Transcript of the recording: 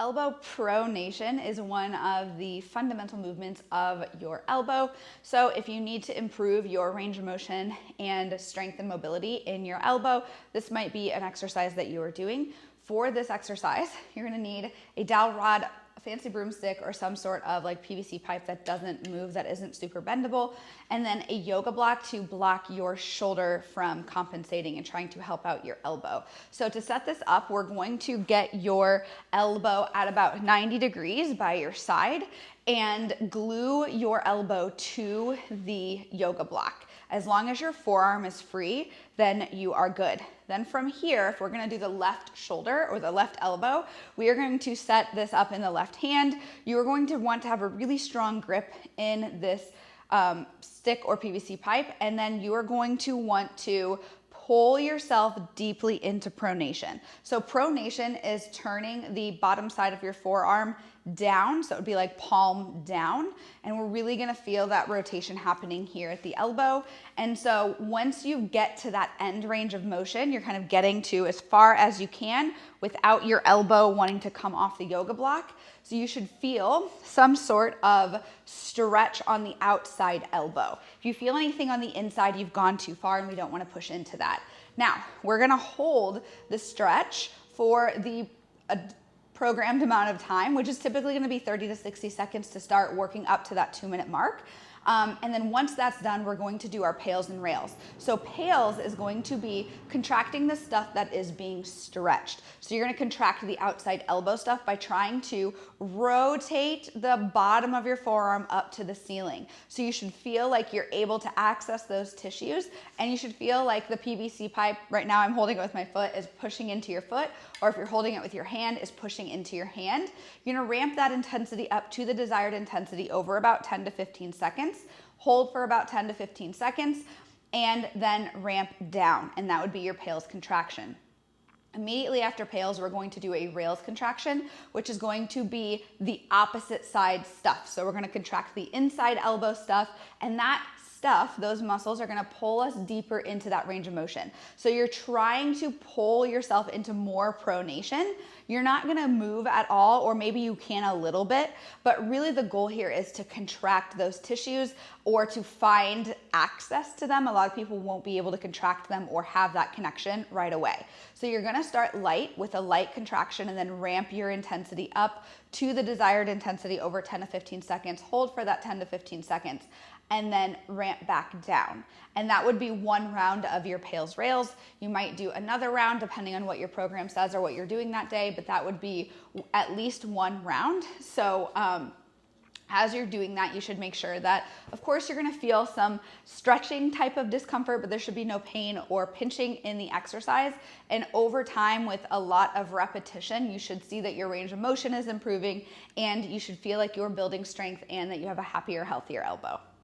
Elbow pronation is one of the fundamental movements of your elbow. So if you need to improve your range of motion and strength and mobility in your elbow, this might be an exercise that you are doing. For this exercise, you're gonna need a dowel rod, a fancy broomstick, or some sort of like PVC pipe that doesn't move, that isn't super bendable, and then a yoga block to block your shoulder from compensating and trying to help out your elbow. So to set this up, we're going to get your elbow at about 90 degrees by your side and glue your elbow to the yoga block. As long as your forearm is free, then you are good. Then from here, if we're gonna do the left shoulder or the left elbow, we are going to set this up in the left hand. You are going to want to have a really strong grip in this stick or PVC pipe, and then you are going to want to pull yourself deeply into pronation. So pronation is turning the bottom side of your forearm down, so it would be like palm down, and we're really gonna feel that rotation happening here at the elbow. And so once you get to that end range of motion, you're kind of getting to as far as you can without your elbow wanting to come off the yoga block. So you should feel some sort of stretch on the outside elbow. If you feel anything on the inside, you've gone too far, and we don't want to push into that. Now, we're gonna hold the stretch for the programmed amount of time, which is typically gonna be 30 to 60 seconds to start working up to that 2-minute mark. And then once that's done, we're going to do our PAILs and rails. So PAILs is going to be contracting the stuff that is being stretched. So you're gonna contract the outside elbow stuff by trying to rotate the bottom of your forearm up to the ceiling. So you should feel like you're able to access those tissues, and you should feel like the PVC pipe, right now I'm holding it with my foot, is pushing into your foot, or if you're holding it with your hand, is pushing into your hand. You're gonna ramp that intensity up to the desired intensity over about 10 to 15 seconds. Hold for about 10 to 15 seconds, and then ramp down, and that would be your PAILs contraction. Immediately after PAILs, we're going to do a rails contraction, which is going to be the opposite side stuff. So we're gonna contract the inside elbow stuff, and that stuff, those muscles, are gonna pull us deeper into that range of motion. So you're trying to pull yourself into more pronation. You're not gonna move at all, or maybe you can a little bit, but really the goal here is to contract those tissues or to find access to them. A lot of people won't be able to contract them or have that connection right away. So you're gonna start light with a light contraction and then ramp your intensity up to the desired intensity over 10 to 15 seconds. Hold for that 10 to 15 seconds. And then ramp back down. And that would be one round of your PAILs rails. You might do another round depending on what your program says or what you're doing that day, but that would be at least one round. So as you're doing that, you should make sure that, of course, you're gonna feel some stretching type of discomfort, but there should be no pain or pinching in the exercise. And over time, with a lot of repetition, you should see that your range of motion is improving, and you should feel like you're building strength and that you have a happier, healthier elbow.